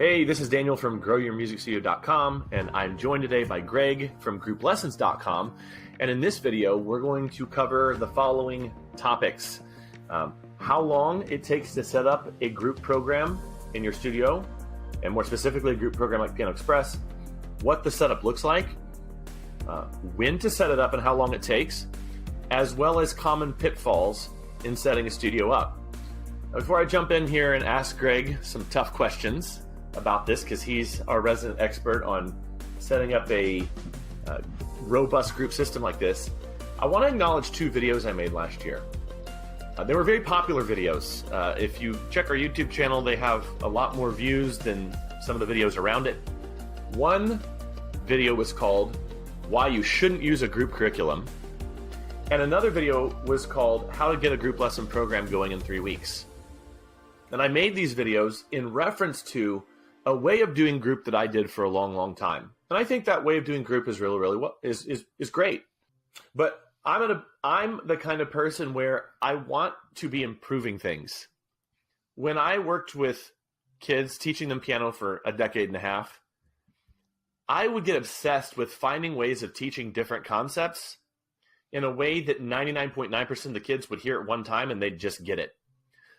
Hey, this is Daniel from GrowYourMusicStudio.com, and I'm joined today by Greg from GroupLessons.com. And in this video, we're going to cover the following topics. How long it takes to set up a group program in your studio, and more specifically, a group program like Piano Express, what the setup looks like, when to set it up and how long it takes, as well as common pitfalls in setting a studio up. Before I jump in here and ask Greg some tough questions about this, because he's our resident expert on setting up a robust group system like this, I want to acknowledge two videos I made last year. They were very popular videos. If you check our YouTube channel, they have a lot more views than some of the videos around it. One video was called Why You Shouldn't Use a Group Curriculum, and another video was called How to Get a Group Lesson Program Going in 3 Weeks. And I made these videos in reference to a way of doing group that I did for a long time. And I think that way of doing group is is great. But I'm the kind of person where I want to be improving things. When I worked with kids, teaching them piano for a decade and a half, I would get obsessed with finding ways of teaching different concepts in a way that 99.9% of the kids would hear at one time and they'd just get it.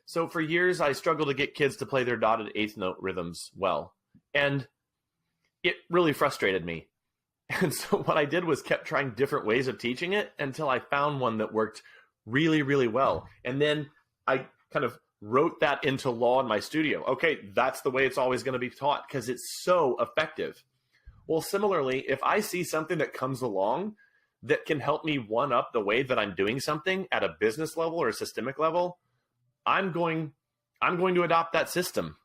So for years, I struggled to get kids to play their dotted eighth note rhythms well. And it really frustrated me. And so what I did was kept trying different ways of teaching it until I found one that worked really well. And then I kind of wrote that into law in my studio. Okay, that's the way it's always going to be taught because it's so effective. Well, similarly, if I see something that comes along that can help me one up the way that I'm doing something at a business level or a systemic level, I'm going to adopt that system.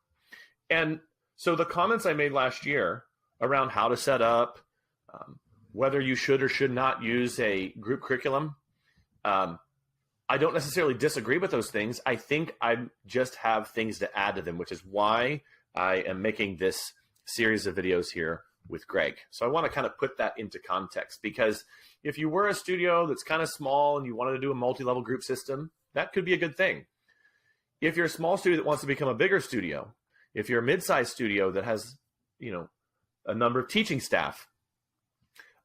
And so the comments I made last year around how to set up, whether you should or should not use a group curriculum, I don't necessarily disagree with those things. I think I just have things to add to them, which is why I am making this series of videos here with Greg. So I want to kind of put that into context, because if you were a studio that's kind of small and you wanted to do a multi-level group system, that could be a good thing. If you're a small studio that wants to become a bigger studio, if you're a mid-sized studio that has, a number of teaching staff,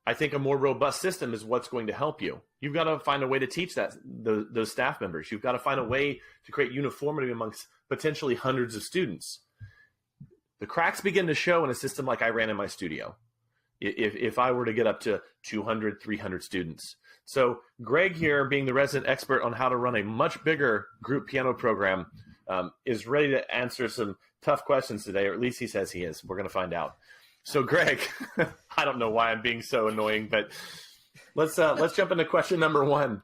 I think a more robust system is what's going to help you. You've got to find a way to teach those staff members. You've got to find a way to create uniformity amongst potentially hundreds of students. The cracks begin to show in a system like I ran in my studio, if I were to get up to 200, 300 students. So Greg here, being the resident expert on how to run a much bigger group piano program, is ready to answer some tough questions today, or at least he says he is. We're going to find out. So Greg, I don't know why I'm being so annoying, but let's jump into question number one.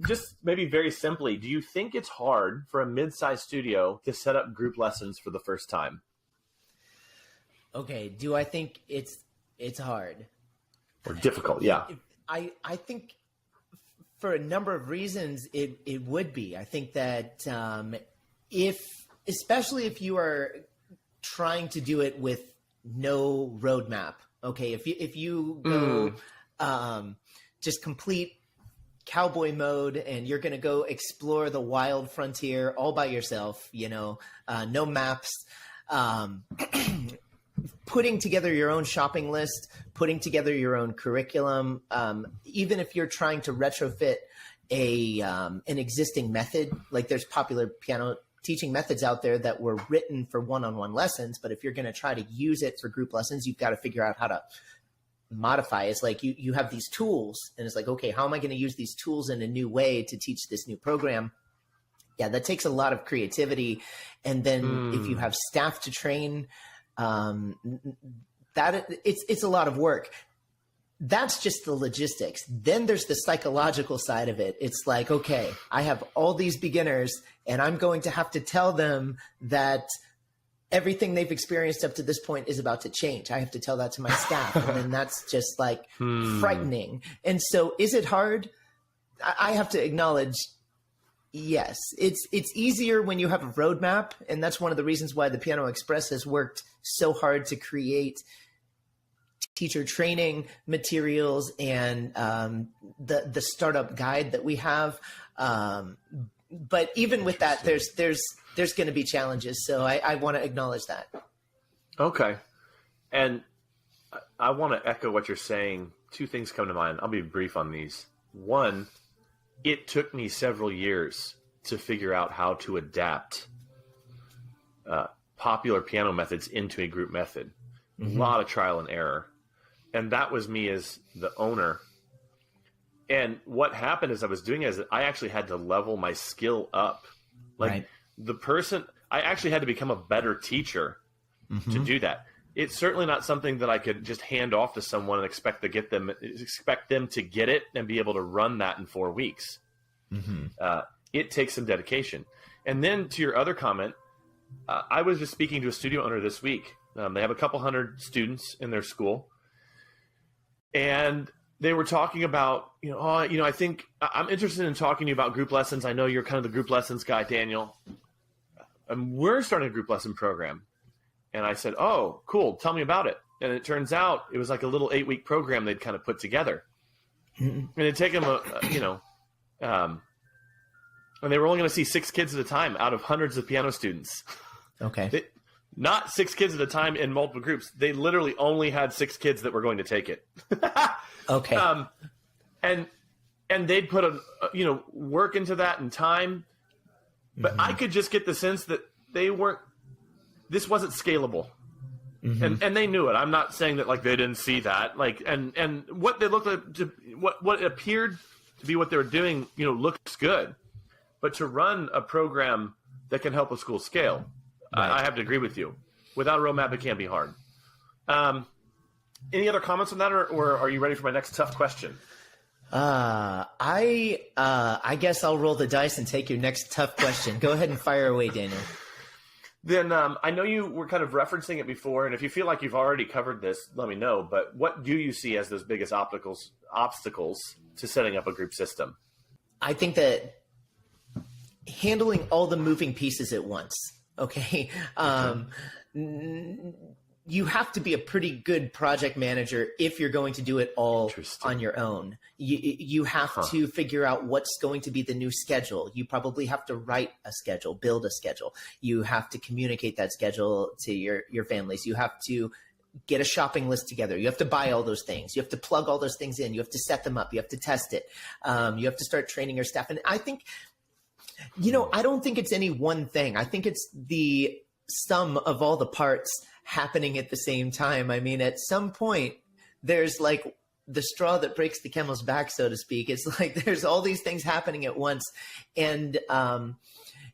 Just maybe very simply, do you think it's hard for a mid-sized studio to set up group lessons for the first time? Okay, do I think it's hard? Or difficult, yeah. I think for a number of reasons it would be. I think that especially if you are trying to do it with no roadmap. Okay, if you go just complete cowboy mode and you're going to go explore the wild frontier all by yourself, no maps, putting together your own shopping list, putting together your own curriculum, even if you're trying to retrofit an existing method, like there's popular piano teaching methods out there that were written for one-on-one lessons, but if you're going to try to use it for group lessons, you've got to figure out how to modify. It's like you have these tools and it's like, okay, how am I going to use these tools in a new way to teach this new program? Yeah, that takes a lot of creativity. And then if you have staff to train, it's a lot of work. That's just the logistics. Then there's the psychological side of it. It's like, okay, I have all these beginners and I'm going to have to tell them that everything they've experienced up to this point is about to change. I have to tell that to my staff. And then that's just like frightening. And so is it hard? I have to acknowledge, yes, it's easier when you have a roadmap. And that's one of the reasons why the Piano Express has worked so hard to create teacher training materials and the startup guide that we have. But even with that, there's going to be challenges. So I want to acknowledge that. Okay. And I want to echo what you're saying. Two things come to mind. I'll be brief on these. One, it took me several years to figure out how to adapt popular piano methods into a group method. A lot of trial and error. And that was me as the owner. And what happened as I was doing is I actually had to level my skill up. Like I actually had to become a better teacher to do that. It's certainly not something that I could just hand off to someone and expect them to get it and be able to run that in 4 weeks. It takes some dedication. And then to your other comment, I was just speaking to a studio owner this week. They have a couple hundred students in their school, and they were talking about, I think I'm interested in talking to you about group lessons. I know you're kind of the group lessons guy, Daniel. And we're starting a group lesson program. And I said, oh, cool. Tell me about it. And it turns out it was like a little 8-week program they'd kind of put together. And it'd take them, and they were only going to see 6 kids at a time out of hundreds of piano students. Okay. Not 6 kids at a time in multiple groups. They literally only had 6 kids that were going to take it. Okay. And they'd put work into that and time, but I could just get the sense that this wasn't scalable. And they knew it. I'm not saying that like they didn't see that. Like and what they looked like what appeared to be what they were doing, looks good. But to run a program that can help a school scale, I have to agree with you. Without a roadmap, it can be hard. Any other comments on that, or are you ready for my next tough question? I guess I'll roll the dice and take your next tough question. Go ahead and fire away, Daniel. Then I know you were kind of referencing it before, and if you feel like you've already covered this, let me know. But what do you see as those biggest obstacles to setting up a group system? I think that handling all the moving pieces at once. Okay. You have to be a pretty good project manager if you're going to do it all on your own. You have to figure out what's going to be the new schedule. You probably have to write a schedule, build a schedule. You have to communicate that schedule to your families. You have to get a shopping list together. You have to buy all those things. You have to plug all those things in. You have to set them up. You have to test it. You have to start training your staff. And I think, I don't think it's any one thing. I think it's the sum of all the parts happening at the same time. I mean, at some point, there's like the straw that breaks the camel's back, so to speak. It's like there's all these things happening at once. And,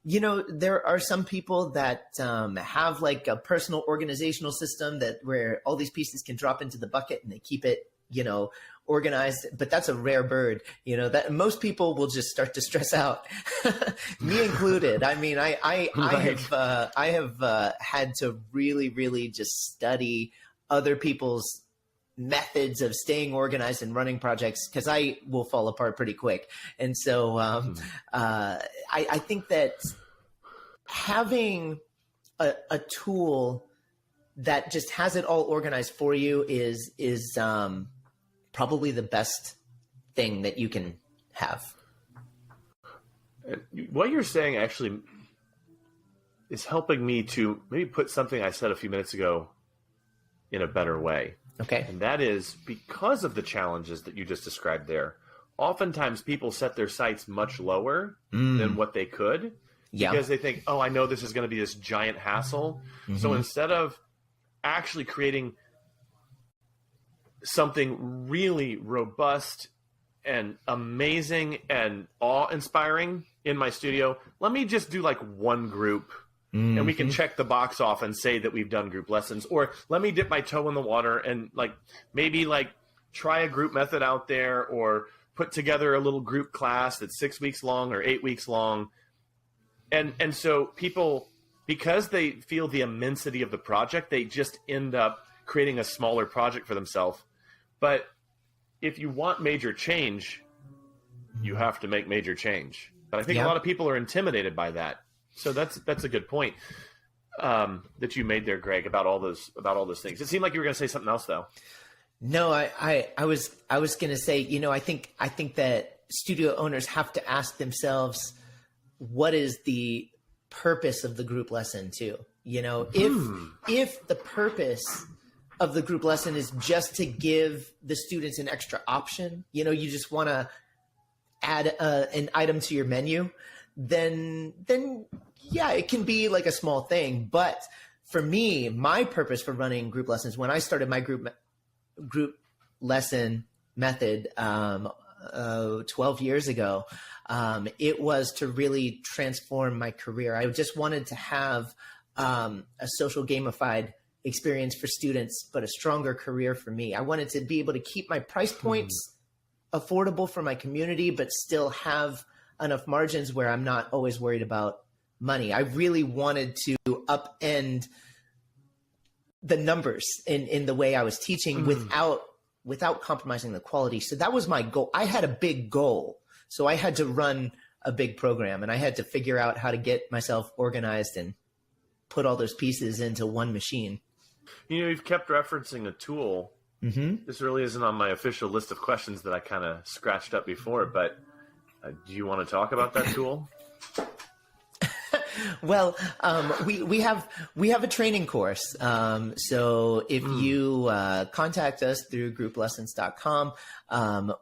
there are some people that have like a personal organizational system where all these pieces can drop into the bucket and they keep it, organized, but that's a rare bird, that most people will just start to stress out, me included. I mean, I have had to really, really just study other people's methods of staying organized and running projects, because I will fall apart pretty quick. And so I think that having a tool that just has it all organized for you is probably the best thing that you can have. What you're saying actually is helping me to maybe put something I said a few minutes ago in a better way. Okay. And that is because of the challenges that you just described there. Oftentimes people set their sights much lower than what they could because they think, I know this is going to be this giant hassle. So instead of actually creating something really robust and amazing and awe-inspiring in my studio, let me just do like one group and we can check the box off and say that we've done group lessons. Or let me dip my toe in the water and maybe try a group method out there, or put together a little group class that's 6 weeks long or 8 weeks long. And so people, because they feel the immensity of the project, they just end up creating a smaller project for themselves. But if you want major change, you have to make major change. But I think a lot of people are intimidated by that. So that's a good point that you made there, Greg, about all those things. It seemed like you were going to say something else, though. No, I was going to say, I think that studio owners have to ask themselves, what is the purpose of the group lesson too? You know, if the purpose of the group lesson is just to give the students an extra option, you know, you just want to add an item to your menu, then yeah, it can be like a small thing. But for me, my purpose for running group lessons, when I started my group lesson method 12 years ago, it was to really transform my career. I just wanted to have a social gamified experience for students, but a stronger career for me. I wanted to be able to keep my price points affordable for my community, but still have enough margins where I'm not always worried about money. I really wanted to upend the numbers in the way I was teaching without compromising the quality. So that was my goal. I had a big goal. So I had to run a big program, and I had to figure out how to get myself organized and put all those pieces into one machine. You know, you've kept referencing a tool. This really isn't on my official list of questions that I kind of scratched up before, but do you want to talk about that tool? Well, we have a training course. So if you contact us through grouplessons.com,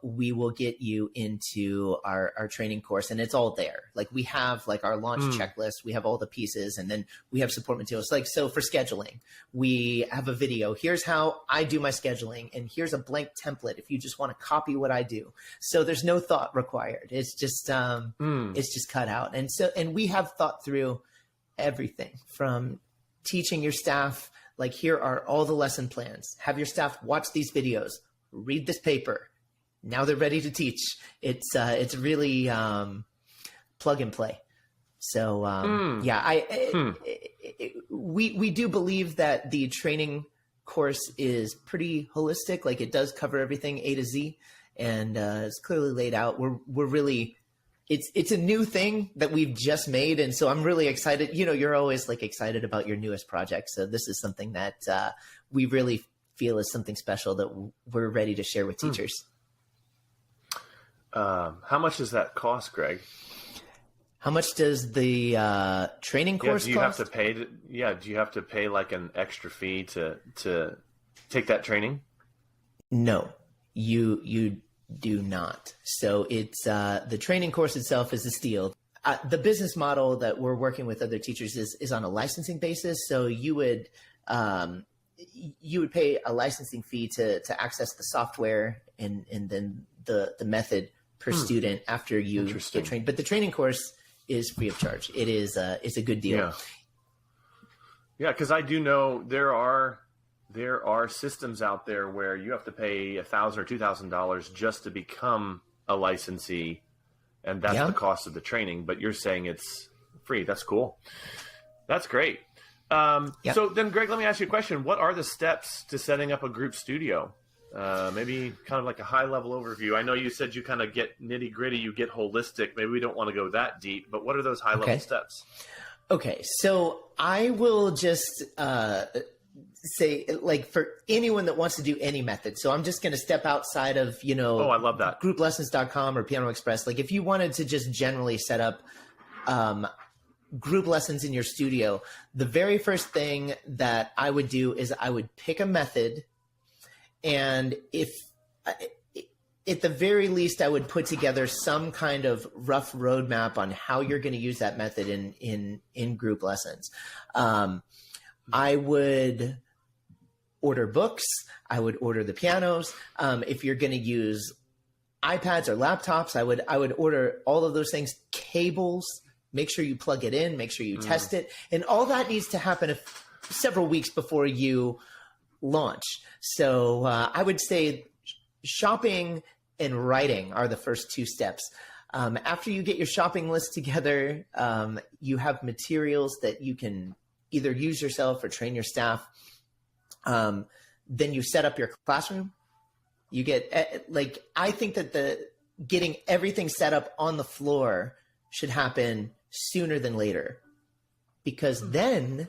we will get you into our training course, and it's all there. Like we have like our launch checklist, we have all the pieces, and then we have support materials. Like, so for scheduling, we have a video. Here's how I do my scheduling, and here's a blank template if you just want to copy what I do. So there's no thought required. It's just cut out. And we have thought through everything from teaching your staff, like here are all the lesson plans. Have your staff watch these videos, read this paper. Now they're ready to teach. It's really plug and play. So we do believe that the training course is pretty holistic. Like it does cover everything A to Z, and it's clearly laid out. We're really it's a new thing that we've just made. And so I'm really excited. You know, you're always like excited about your newest project. So this is something that we really feel is something special that we're ready to share with teachers. How much does that cost, Greg? How much does the training course do you cost? Have to pay? Do you have to pay like an extra fee to take that training? No, you do not. So it's the training course itself is a steal. The business model that we're working with other teachers is on a licensing basis. So you would pay a licensing fee to access the software and then the method per student after you get trained. But the training course is free of charge. It's a good deal. Yeah, because I do know there are systems out there where you have to pay $1,000 or $2,000 just to become a licensee, and that's the cost of the training. But you're saying it's free. That's cool. That's great. So then, Greg, let me ask you a question. What are the steps to setting up a group studio? Maybe kind of like a high-level overview. I know you said you kind of get nitty-gritty, you get holistic. Maybe we don't want to go that deep, but what are those high-level steps? Okay, so I will just say, like, for anyone that wants to do any method. So I'm just going to step outside of, I love that. grouplessons.com or Piano Express. Like if you wanted to just generally set up group lessons in your studio, the very first thing that I would do is I would pick a method. And if at the very least, I would put together some kind of rough roadmap on how you're going to use that method in group lessons. I would order books. I would order the pianos. If you're going to use iPads or laptops, I would order all of those things, cables, make sure you plug it in, make sure you test it. And all that needs to happen several weeks before you launch. So I would say shopping and writing are the first two steps. After you get your shopping list together, you have materials that you can either use yourself or train your staff. Then you set up your classroom. You get I think that getting everything set up on the floor should happen sooner than later, because then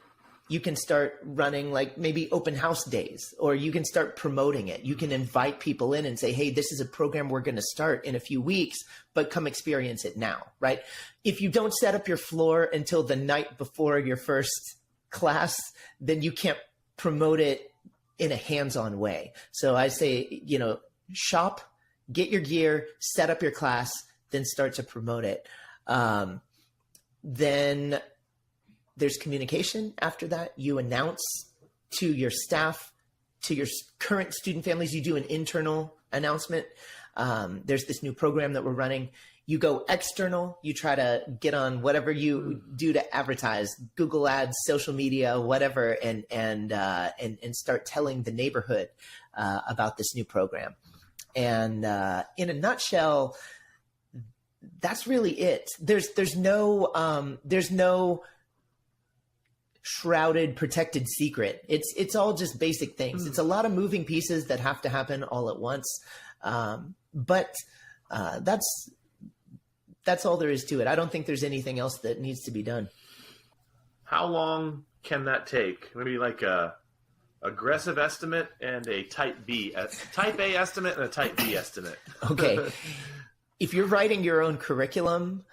you can start running like maybe open house days, or you can start promoting it. You can invite people in and say, hey, this is a program we're going to start in a few weeks, but come experience it now, right? If you don't set up your floor until the night before your first class, then you can't promote it in a hands-on way. So I say, shop, get your gear, set up your class, then start to promote it. Then there's communication after that. You announce to your staff, to your current student families, you do an internal announcement. There's this new program that we're running. You go external, you try to get on whatever you do to advertise, Google ads, social media, whatever, and start telling the neighborhood about this new program. And in a nutshell, that's really it. There's no shrouded, protected secret. It's all just basic things. It's a lot of moving pieces that have to happen all at once. But that's all there is to it. I don't think there's anything else that needs to be done. How long can that take? Maybe like a aggressive estimate and a type A estimate and a type B estimate. Okay. If you're writing your own curriculum,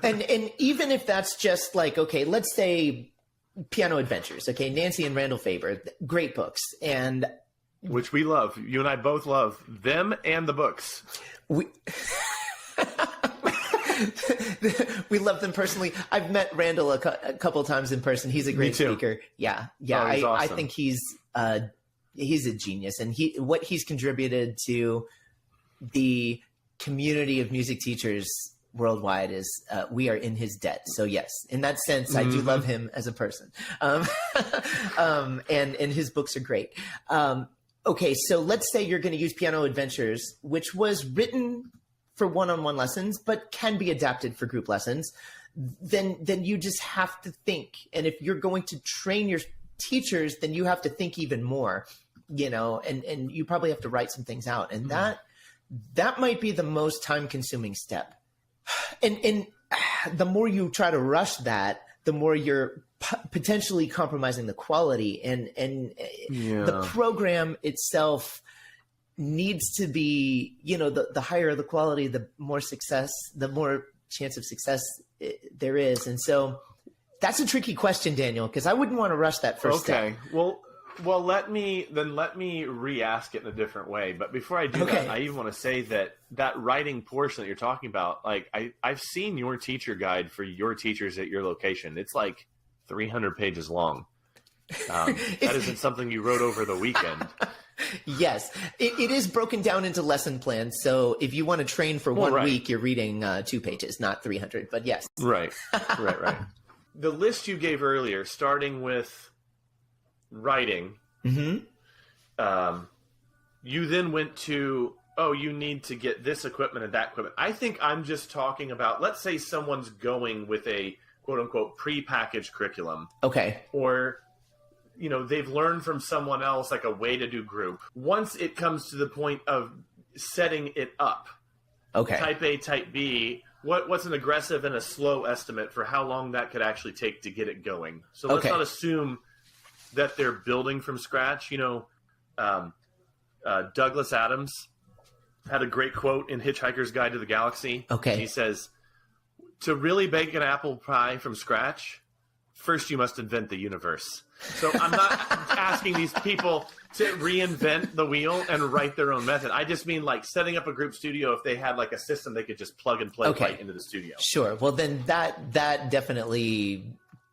and even if that's just like, okay, let's say Piano Adventures. Okay. Nancy and Randall Faber, great books. And which we love. You and I both love them and the books. We love them personally. I've met Randall a couple times in person. He's a great speaker. Yeah. Oh, awesome. I think he's a genius, and what he's contributed to the community of music teachers worldwide is we are in his debt. So yes, in that sense, I do love him as a person. And his books are great. Okay, so let's say you're going to use Piano Adventures, which was written for one-on-one lessons, but can be adapted for group lessons. Then you just have to think. And if you're going to train your teachers, then you have to think even more, and you probably have to write some things out. And that might be the most time-consuming step. And the more you try to rush that, the more you're potentially compromising the quality, and the program itself needs to be, the higher the quality, the more chance of success there is. And so that's a tricky question, Daniel, because I wouldn't want to rush that first step. Okay. Well, let me re-ask it in a different way. But before I do that, I even want to say that writing portion that you're talking about, like I've seen your teacher guide for your teachers at your location. It's like 300 pages long. That isn't something you wrote over the weekend. Yes, it is broken down into lesson plans. So if you want to train for 1 week, you're reading 2 pages, not 300. But yes. Right. The list you gave earlier, starting with writing, you then went to, you need to get this equipment and that equipment. I think I'm just talking about, let's say someone's going with a quote-unquote pre-packaged curriculum. Okay. Or, they've learned from someone else, like a way to do group. Once it comes to the point of setting it up, type A, type B, what's an aggressive and a slow estimate for how long that could actually take to get it going? So let's not assume that they're building from scratch. Douglas Adams had a great quote in Hitchhiker's Guide to the Galaxy. He says, to really bake an apple pie from scratch, first you must invent the universe. So I'm not asking these people to reinvent the wheel and write their own method. I just mean like setting up a group studio. If they had like a system, they could just plug and play right into the studio. Sure. Well, then that definitely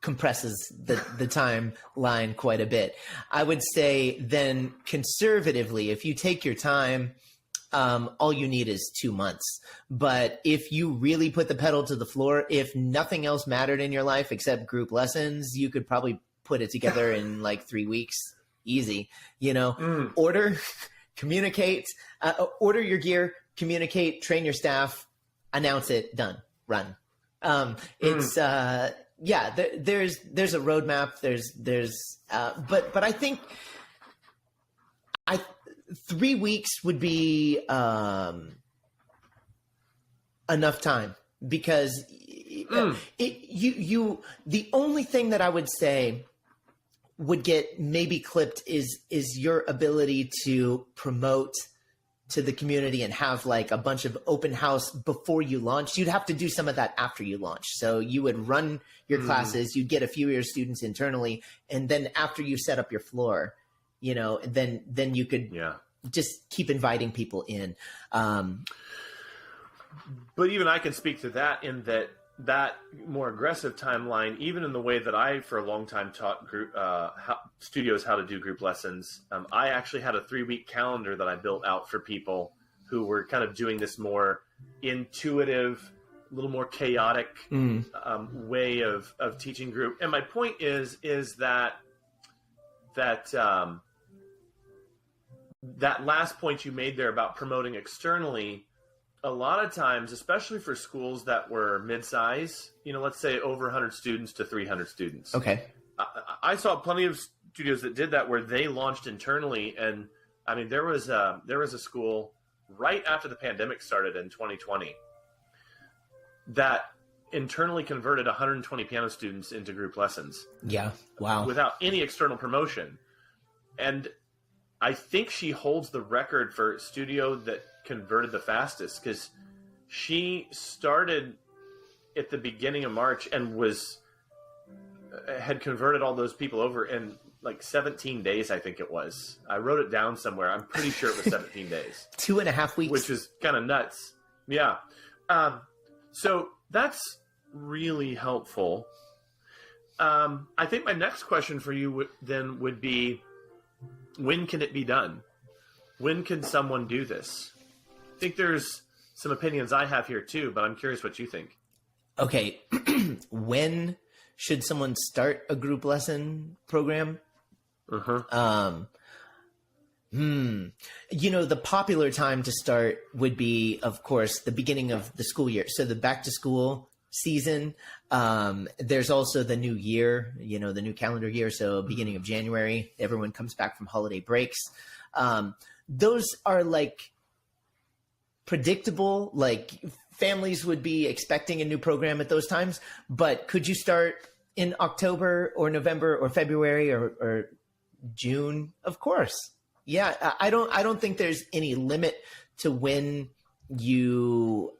compresses the timeline quite a bit. I would say then conservatively, if you take your time, all you need is 2 months. But if you really put the pedal to the floor, if nothing else mattered in your life except group lessons, you could probably put it together in like 3 weeks. Easy. Order, communicate, order your gear, communicate, train your staff, announce it, done, run. It's, there's a roadmap. But I think 3 weeks would be enough time, because the only thing that I would say would get maybe clipped is your ability to promote to the community and have like a bunch of open house before you launch. You'd have to do some of that after you launch. So you would run your classes, you'd get a few of your students internally, and then after you set up your floor, you know, then you could just keep inviting people in. But even I can speak to that in that more aggressive timeline, even in the way that I, for a long time, taught studios how to do group lessons. I actually had a 3-week calendar that I built out for people who were kind of doing this more intuitive, a little more chaotic way of teaching group. And my point is that last point you made there about promoting externally, a lot of times, especially for schools that were mid-size, you know, let's say over 100 students to 300 students. Okay. I saw plenty of studios that did that where they launched internally. And I mean, there was a school right after the pandemic started in 2020 that internally converted 120 piano students into group lessons. Yeah. Wow. Without any external promotion. And I think she holds the record for studio that converted the fastest, because she started at the beginning of March and had converted all those people over in like 17 days, I think it was. I wrote it down somewhere. I'm pretty sure it was 17 days. 2.5 weeks. Which is kind of nuts. Yeah. So that's really helpful. I think my next question for you would be, when can it be done? When can someone do this? I think there's some opinions I have here too, but I'm curious what you think. Okay. When should someone start a group lesson program? You know, the popular time to start would be, of course, the beginning of the school year. So the back to school season. There's also the new year, you know, the new calendar year. So beginning of January, everyone comes back from holiday breaks. Those are like predictable, like families would be expecting a new program at those times. But could you start in October or November or February or June? Of course. Yeah. I don't think there's any limit to when you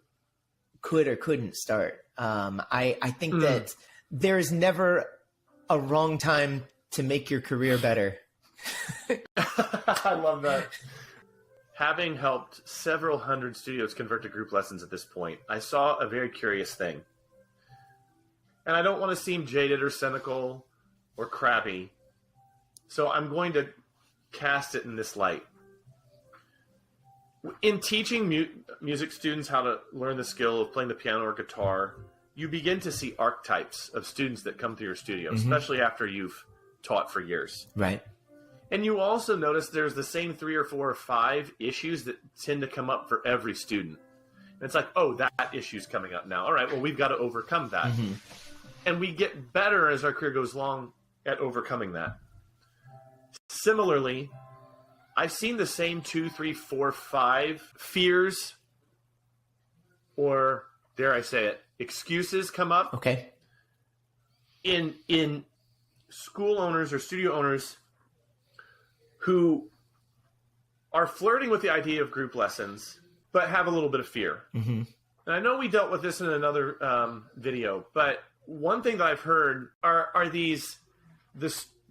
could or couldn't start. I think that there is never a wrong time to make your career better. I love that. Having helped several hundred studios convert to group lessons at this point, I saw a very curious thing. And I don't want to seem jaded or cynical or crabby, so I'm going to cast it in this light. In teaching music students how to learn the skill of playing the piano or guitar, you begin to see archetypes of students that come through your studio, especially after you've taught for years. Right. And you also notice there's the same 3 or 4 or 5 issues that tend to come up for every student. And it's like, oh, that issue's coming up now. All right, well, we've got to overcome that. And we get better as our career goes along at overcoming that. Similarly, I've seen the same 2, 3, 4, 5 fears, or dare I say it, excuses come up. Okay. In school owners or studio owners who are flirting with the idea of group lessons, but have a little bit of fear. And I know we dealt with this in another video, but one thing that I've heard are the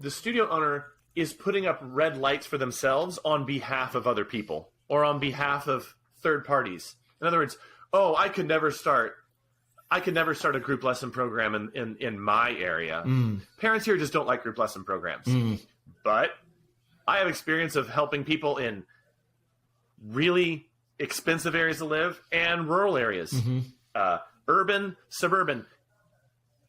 studio owner is putting up red lights for themselves on behalf of other people or on behalf of third parties. In other words, oh, I could never start a group lesson program in my area. Parents here just don't like group lesson programs. But I have experience of helping people in really expensive areas to live and rural areas, urban, suburban.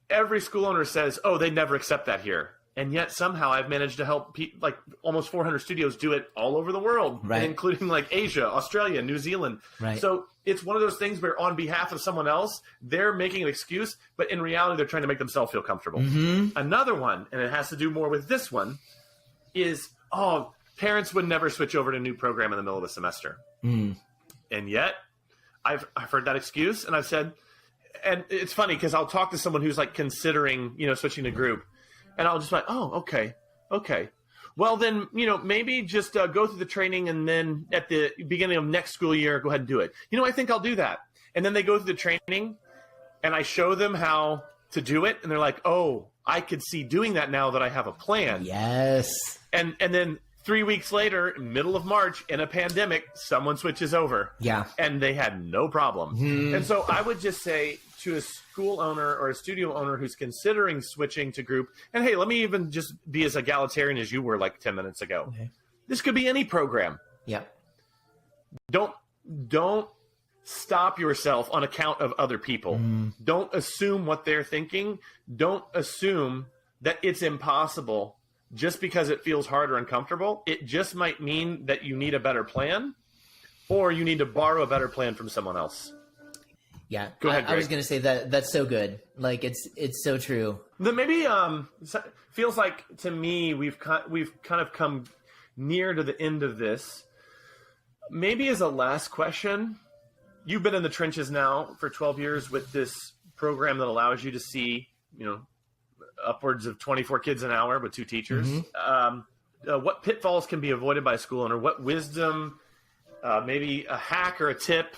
Every school owner says, oh, they never accept that here. And yet somehow I've managed to help like almost 400 studios do it all over the world, including like Asia, Australia, New Zealand. So it's one of those things where on behalf of someone else, they're making an excuse, but in reality, they're trying to make themselves feel comfortable. Another one, and it has to do more with this one, is, oh, parents would never switch over to a new program in the middle of the semester. And yet I've heard that excuse, and I've said, and it's funny because I'll talk to someone who's like considering, switching to group. And I'll just be like, oh, okay. Well, then, maybe just go through the training, and then at the beginning of next school year, go ahead and do it. I think I'll do that. And then they go through the training, and I show them how to do it, and they're like, oh, I could see doing that now that I have a plan. Yes. And then 3 weeks later, middle of March, in a pandemic, someone switches over. Yeah. And they had no problem. And so I would just say to a school owner or a studio owner who's considering switching to group, and hey, let me even just be as egalitarian as you were like 10 minutes ago. Okay. This could be any program. Yeah. Don't stop yourself on account of other people. Don't assume what they're thinking. Don't assume that it's impossible just because it feels hard or uncomfortable. It just might mean that you need a better plan, or you need to borrow a better plan from someone else. Yeah. Go ahead, Greg. I was going to say that's so good. Like it's so true. Then maybe feels like to me we've kind of come near to the end of this. Maybe as a last question, you've been in the trenches now for 12 years with this program that allows you to see, upwards of 24 kids an hour with 2 teachers. What pitfalls can be avoided by a school owner? What wisdom, maybe a hack or a tip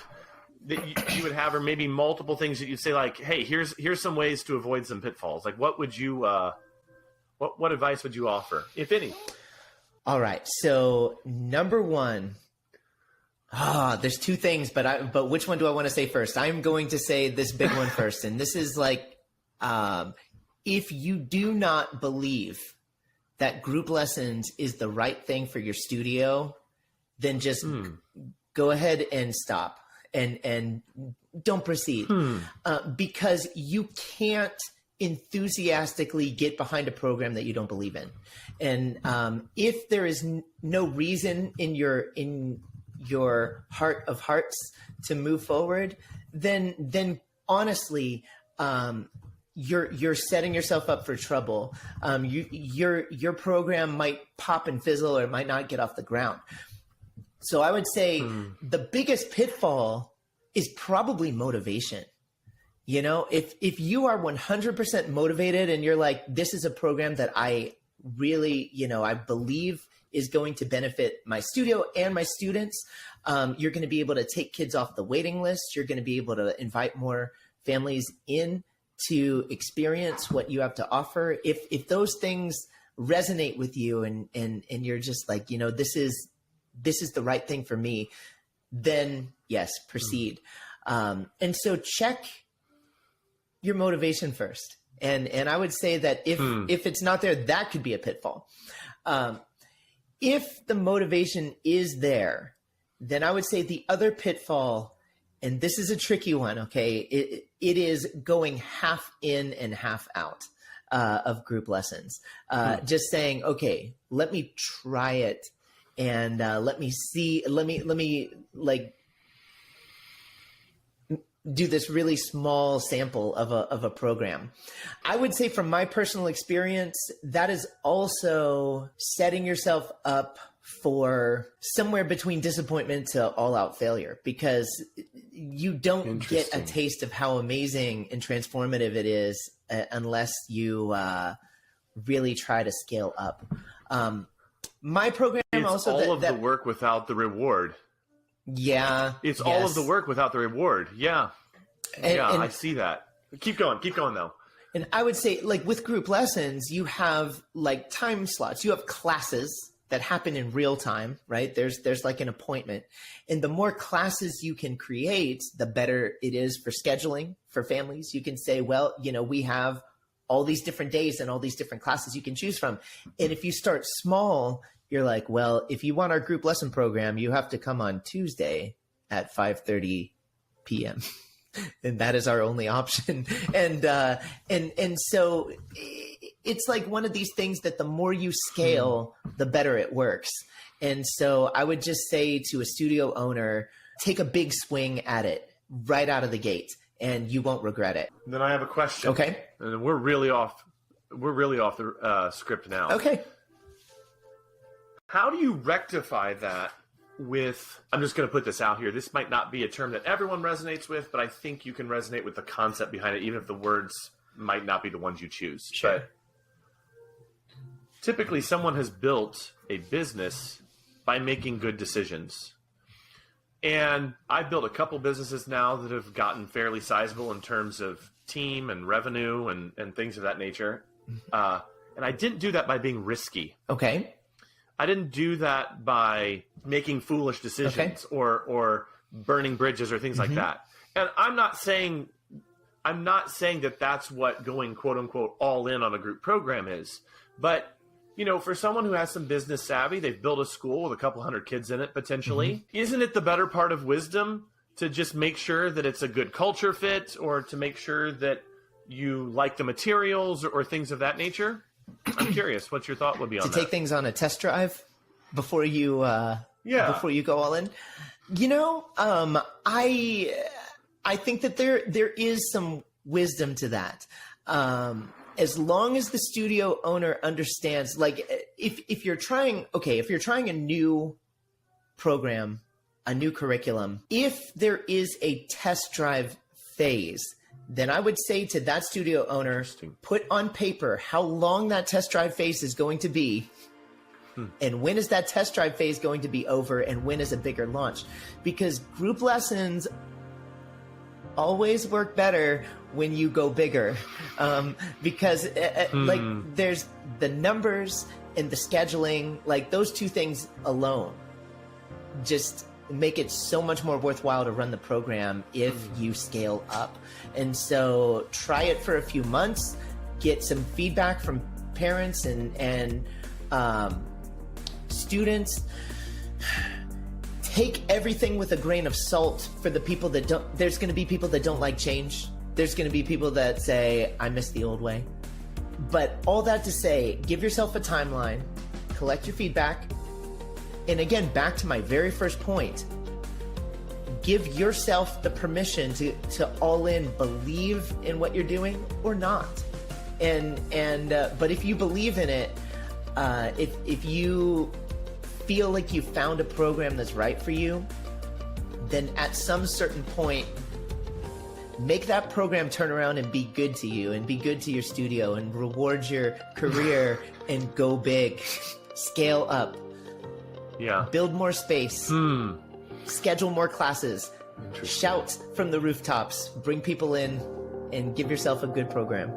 that you would have, or maybe multiple things that you'd say, like, hey, here's some ways to avoid some pitfalls. Like, what would you, what advice would you offer, if any? All right. So number one, there's 2 things, but which one do I want to say first? I'm going to say this big one first. And this is like, if you do not believe that group lessons is the right thing for your studio, then just go ahead and stop and don't proceed, because you can't enthusiastically get behind a program that you don't believe in. And if there is no reason in your heart of hearts to move forward, then honestly, you're setting yourself up for trouble. Your program might pop and fizzle, or it might not get off the ground. So I would say the biggest pitfall is probably motivation. If you are 100% motivated and you're like, this is a program that I really, I believe is going to benefit my studio and my students, you're going to be able to take kids off the waiting list. You're going to be able to invite more families in to experience what you have to offer. If those things resonate with you and you're just like, this is the right thing for me, then yes, proceed. And so check your motivation first. And I would say that if it's not there, that could be a pitfall. If the motivation is there, then I would say the other pitfall, and this is a tricky one, okay, it is going half in and half out of group lessons. Just saying, okay, let me try it, and let me like do this really small sample of a program. I would say from my personal experience, that is also setting yourself up for somewhere between disappointment to all-out failure, because you don't get a taste of how amazing and transformative it is unless you really try to scale up. My program it's also all of the work without the reward. Yeah, it's all of the work without the reward. Yeah, and I see that. Keep going though. And I would say, like with group lessons, you have like time slots. You have classes that happen in real time, right? There's like an appointment. And the more classes you can create, the better it is for scheduling for families. You can say, well, we have all these different days and all these different classes you can choose from. And if you start small, you're like, well, if you want our group lesson program, you have to come on Tuesday at 5:30 p.m. and that is our only option. And so it's like one of these things that the more you scale, the better it works. And so I would just say to a studio owner, take a big swing at it right out of the gate, and you won't regret it. Then I have a question. Okay. And we're really off the script now. Okay. How do you rectify that with, I'm just going to put this out here. This might not be a term that everyone resonates with, but I think you can resonate with the concept behind it, even if the words might not be the ones you choose. Sure. But typically someone has built a business by making good decisions. And I've built a couple businesses now that have gotten fairly sizable in terms of team and revenue and things of that nature. And I didn't do that by being risky. Okay. I didn't do that by making foolish decisions or burning bridges or things like that. And I'm not saying that that's what going quote unquote all in on a group program is. But, you know, for someone who has some business savvy, they've built a school with a couple hundred kids in it potentially. Isn't it the better part of wisdom to just make sure that it's a good culture fit, or to make sure that you like the materials or things of that nature? I'm curious what your thought would be on that. To take things on a test drive before you before you go all in. You know, I think that there is some wisdom to that. As long as the studio owner understands, like if you're trying a new program, a new curriculum, if there is a test drive phase, then I would say to that studio owner, put on paper how long that test drive phase is going to be, and when is that test drive phase going to be over, and when is a bigger launch. Because group lessons always work better when you go bigger, because like there's the numbers and the scheduling, like those two things alone just make it so much more worthwhile to run the program if you scale up. And so try it for a few months, get some feedback from parents and students. Take everything with a grain of salt for the people that don't. There's going to be people that don't like change. There's going to be people that say, I miss the old way. But all that to say, give yourself a timeline, collect your feedback. And again, back to my very first point, give yourself the permission to all in, believe in what you're doing or not. But if you believe in it, if you feel like you found a program that's right for you, then at some certain point, make that program turn around and be good to you and be good to your studio and reward your career and go big, scale up. Yeah. Build more space. Schedule more classes. Shout from the rooftops. Bring people in and give yourself a good program.